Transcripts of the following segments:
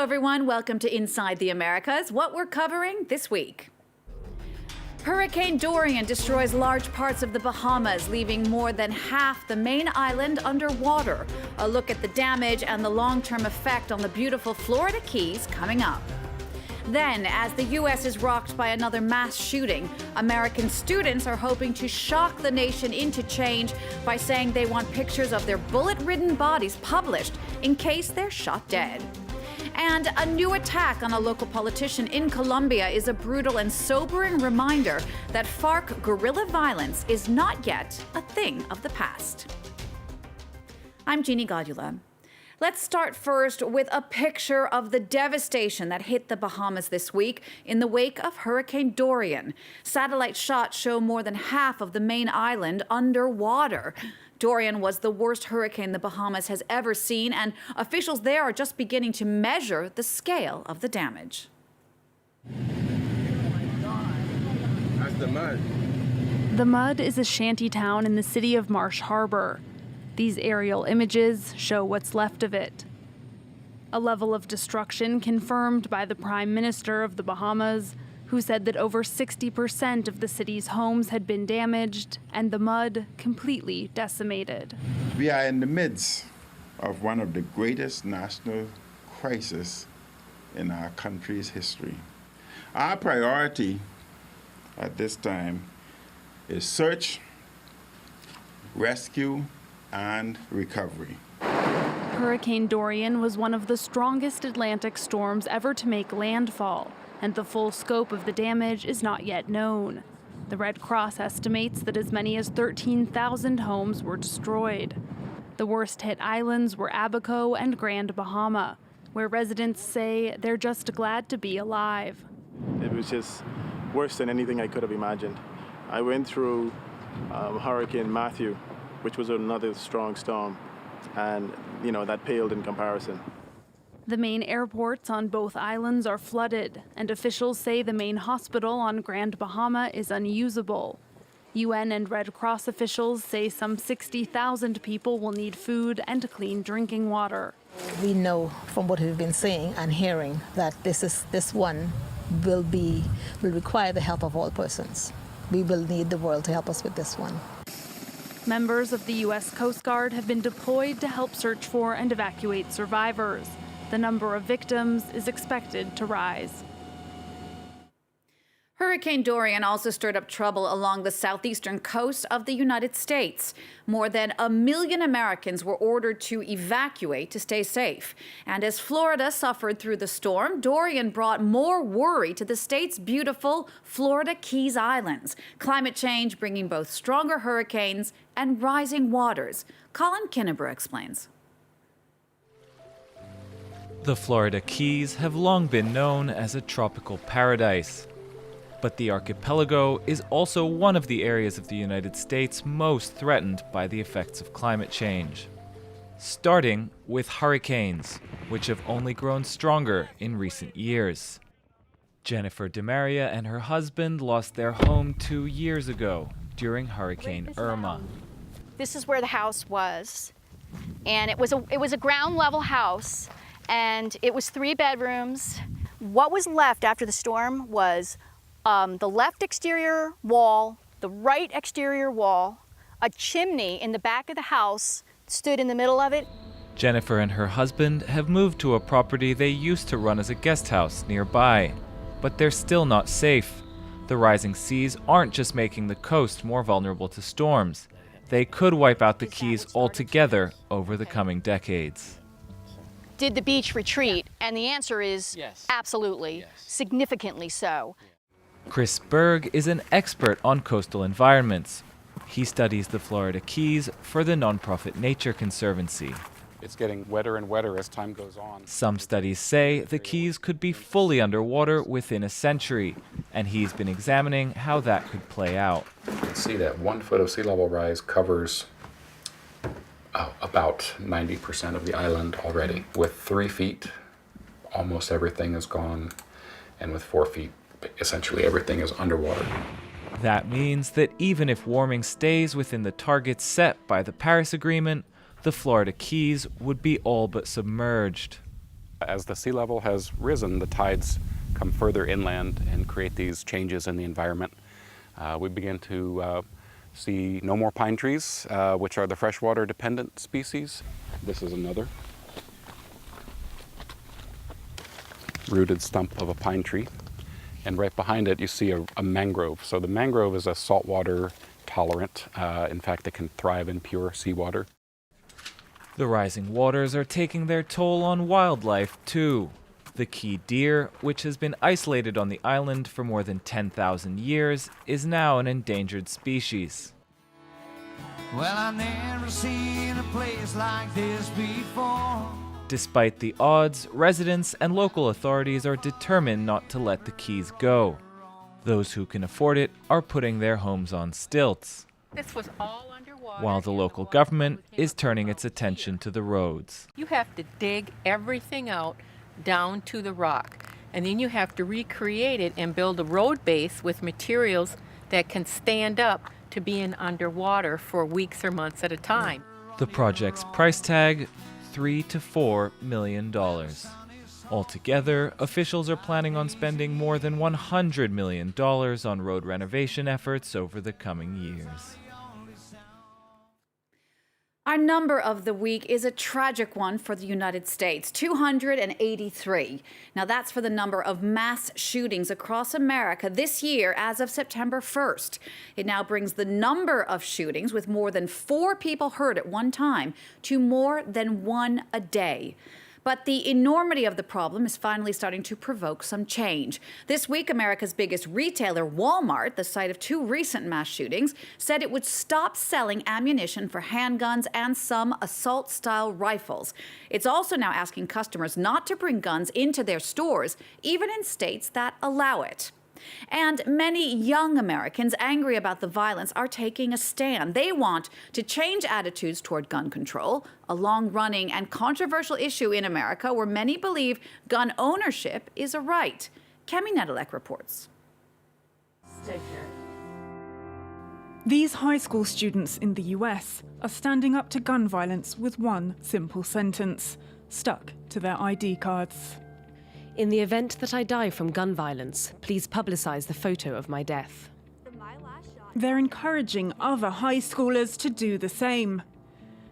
Hello, everyone. Welcome to Inside the Americas. What we're covering this week. Hurricane Dorian destroys large parts of the Bahamas, leaving more than half the main island underwater. A look at the damage and the long-term effect on the beautiful Florida Keys coming up. Then, as the U.S. is rocked by another mass shooting, American students are hoping to shock the nation into change by saying they want pictures of their bullet-ridden bodies published in case they're shot dead. And a new attack on a local politician in Colombia is a brutal and sobering reminder that FARC guerrilla violence is not yet a thing of the past. I'm Jeannie Godula. Let's start first with a picture of the devastation that hit the Bahamas this week in the wake of Hurricane Dorian. Satellite shots show more than half of the main island underwater. Dorian was the worst hurricane the Bahamas has ever seen, and officials there are just beginning to measure the scale of the damage. That's the mud. The Mud is a shanty town in the city of Marsh Harbor. These aerial images show what's left of it. A level of destruction confirmed by the Prime Minister of the Bahamas, who said that over 60% of the city's homes had been damaged and the mud completely decimated. We are in the midst of one of the greatest national crises in our country's history. Our priority at this time is search, rescue, and recovery. Hurricane Dorian was one of the strongest Atlantic storms ever to make landfall, and the full scope of the damage is not yet known. The Red Cross estimates that as many as 13,000 homes were destroyed. The worst-hit islands were Abaco and Grand Bahama, where residents say they're just glad to be alive. It was just worse than anything I could have imagined. I went through Hurricane Matthew, which was another strong storm, and that paled in comparison. The main airports on both islands are flooded, and officials say the main hospital on Grand Bahama is unusable. UN and Red Cross officials say some 60,000 people will need food and clean drinking water. We know from what we've been seeing and hearing that this one will require the help of all persons. We will need the world to help us with this one. Members of the U.S. Coast Guard have been deployed to help search for and evacuate survivors. The number of victims is expected to rise. Hurricane Dorian also stirred up trouble along the southeastern coast of the United States. More than 1 million Americans were ordered to evacuate to stay safe. And as Florida suffered through the storm, Dorian brought more worry to the state's beautiful Florida Keys Islands. Climate change bringing both stronger hurricanes and rising waters. Colin Kinnebrew explains. The Florida Keys have long been known as a tropical paradise. But the archipelago is also one of the areas of the United States most threatened by the effects of climate change. Starting with hurricanes, which have only grown stronger in recent years. Jennifer DeMaria and her husband lost their home 2 years ago during Hurricane Irma. This is where the house was, and it was a ground level house, and it was 3 bedrooms. What was left after the storm was the left exterior wall, the right exterior wall, a chimney in the back of the house stood in the middle of it. Jennifer and her husband have moved to a property they used to run as a guest house nearby, but they're still not safe. The rising seas aren't just making the coast more vulnerable to storms. They could wipe out the Keys altogether over the coming decades. Did the beach retreat? And the answer is yes. Absolutely, yes. Significantly so. Chris Berg is an expert on coastal environments. He studies the Florida Keys for the nonprofit Nature Conservancy. It's getting wetter and wetter as time goes on. Some studies say the Keys could be fully underwater within a century, and he's been examining how that could play out. You can see that 1 foot of sea level rise covers about 90% of the island already. With 3 feet, almost everything is gone, and with 4 feet, essentially everything is underwater. That means that even if warming stays within the targets set by the Paris Agreement, the Florida Keys would be all but submerged. As the sea level has risen, the tides come further inland and create these changes in the environment. We begin to see no more pine trees, which are the freshwater dependent species. This is another rooted stump of a pine tree. And right behind it, you see a mangrove. So the mangrove is a saltwater tolerant. In fact, it can thrive in pure seawater. The rising waters are taking their toll on wildlife, too. The key deer, which has been isolated on the island for more than 10,000 years, is now an endangered species. Well, I've never seen a place like this before. Despite the odds, residents and local authorities are determined not to let the Keys go. Those who can afford it are putting their homes on stilts, This was all underwater. while the local government is turning its attention to the roads. You have to dig everything out down to the rock, and then you have to recreate it and build a road base with materials that can stand up to being underwater for weeks or months at a time. The project's price tag, $3 to $4 million. Altogether, officials are planning on spending more than $100 million on road renovation efforts over the coming years. Our number of the week is a tragic one for the United States, 283. Now that's for the number of mass shootings across America this year as of September 1st. It now brings the number of shootings with more than 4 people hurt at one time to more than 1 a day. But the enormity of the problem is finally starting to provoke some change. This week, America's biggest retailer, Walmart, the site of 2 recent mass shootings, said it would stop selling ammunition for handguns and some assault-style rifles. It's also now asking customers not to bring guns into their stores, even in states that allow it. And many young Americans angry about the violence are taking a stand. They want to change attitudes toward gun control, a long-running and controversial issue in America where many believe gun ownership is a right. Kemi Nedelek reports. These high school students in the US are standing up to gun violence with one simple sentence, stuck to their ID cards. In the event that I die from gun violence, please publicize the photo of my death. They're encouraging other high schoolers to do the same.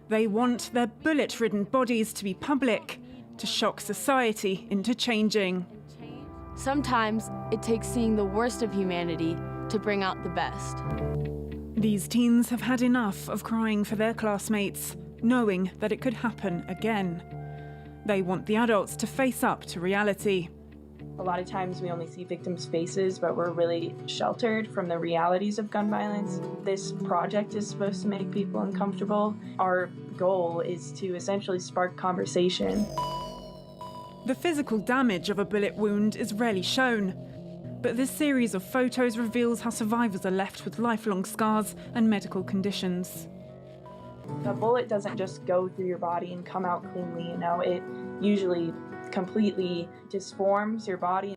They want their bullet-ridden bodies to be public, to shock society into changing. Sometimes it takes seeing the worst of humanity to bring out the best. These teens have had enough of crying for their classmates, knowing that it could happen again. They want the adults to face up to reality. A lot of times we only see victims' faces, but we're really sheltered from the realities of gun violence. This project is supposed to make people uncomfortable. Our goal is to essentially spark conversation. The physical damage of a bullet wound is rarely shown, but this series of photos reveals how survivors are left with lifelong scars and medical conditions. A bullet doesn't just go through your body and come out cleanly, it usually completely disforms your body.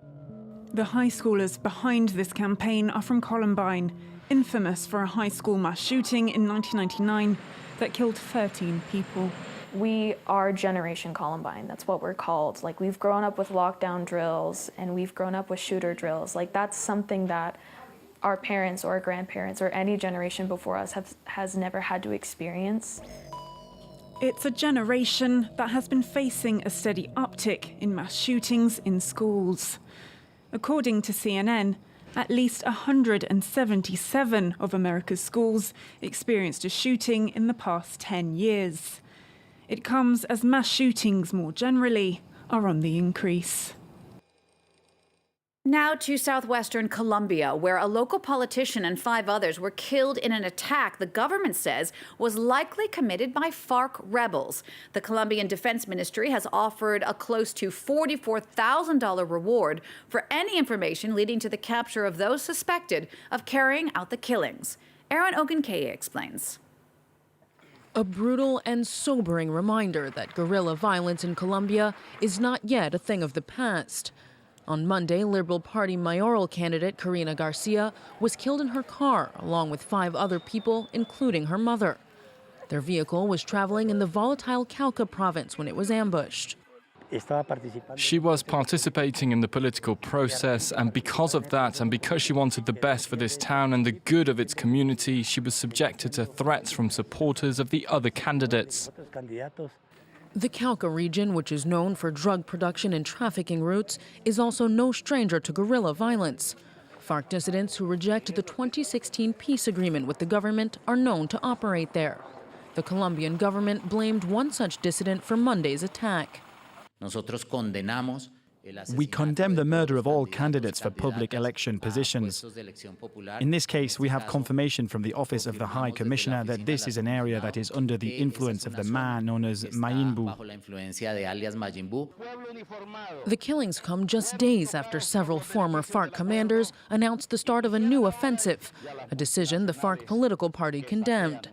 The high schoolers behind this campaign are from Columbine, infamous for a high school mass shooting in 1999 that killed 13 people. We are Generation Columbine, that's what we're called. We've grown up with lockdown drills and we've grown up with shooter drills. That's something that our parents or our grandparents or any generation before us has never had to experience. It's a generation that has been facing a steady uptick in mass shootings in schools. According to CNN, at least 177 of America's schools experienced a shooting in the past 10 years. It comes as mass shootings more generally are on the increase. Now to southwestern Colombia, where a local politician and 5 others were killed in an attack the government says was likely committed by FARC rebels. The Colombian Defense Ministry has offered a close to $44,000 reward for any information leading to the capture of those suspected of carrying out the killings. Aaron Ogunkeye explains. A brutal and sobering reminder that guerrilla violence in Colombia is not yet a thing of the past. On Monday, Liberal Party mayoral candidate Karina Garcia was killed in her car, along with 5 other people, including her mother. Their vehicle was traveling in the volatile Cauca province when it was ambushed. She was participating in the political process, and because of that, and because she wanted the best for this town and the good of its community, she was subjected to threats from supporters of the other candidates. The Cauca region, which is known for drug production and trafficking routes, is also no stranger to guerrilla violence. FARC dissidents who reject the 2016 peace agreement with the government are known to operate there. The Colombian government blamed one such dissident for Monday's attack. We condemn the murder of all candidates for public election positions. In this case, we have confirmation from the Office of the High Commissioner that this is an area that is under the influence of the man known as Mayimbu. The killings come just days after several former FARC commanders announced the start of a new offensive, a decision the FARC political party condemned.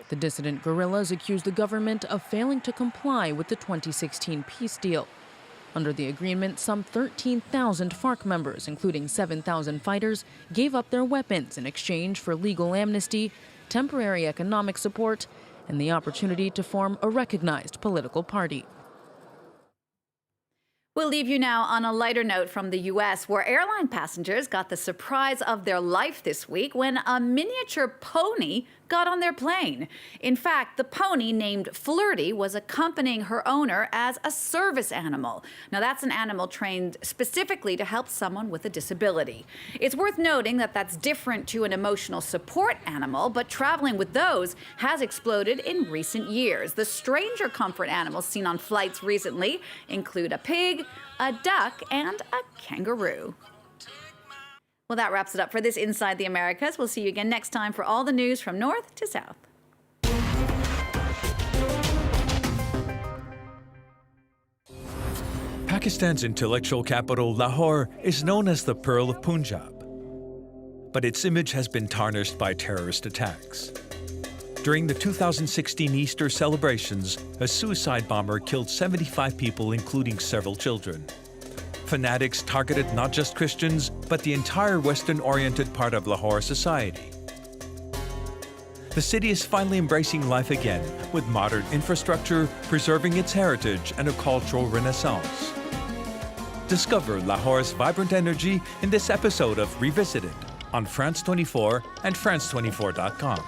The dissident guerrillas accused the government of failing to comply with the 2016 peace deal. Under the agreement, some 13,000 FARC members, including 7,000 fighters, gave up their weapons in exchange for legal amnesty, temporary economic support, and the opportunity to form a recognized political party. We'll leave you now on a lighter note from the U.S., where airline passengers got the surprise of their life this week when a miniature pony got on their plane. In fact, the pony, named Flirty, was accompanying her owner as a service animal. Now, that's an animal trained specifically to help someone with a disability. It's worth noting that that's different to an emotional support animal, but traveling with those has exploded in recent years. The stranger comfort animals seen on flights recently include a pig, a duck, and a kangaroo. Well, that wraps it up for this Inside the Americas. We'll see you again next time for all the news from north to south. Pakistan's intellectual capital, Lahore, is known as the Pearl of Punjab. But its image has been tarnished by terrorist attacks. During the 2016 Easter celebrations, a suicide bomber killed 75 people, including several children. Fanatics targeted not just Christians, but the entire Western-oriented part of Lahore society. The city is finally embracing life again, with modern infrastructure, preserving its heritage, and a cultural renaissance. Discover Lahore's vibrant energy in this episode of Revisited on France 24 and France24.com.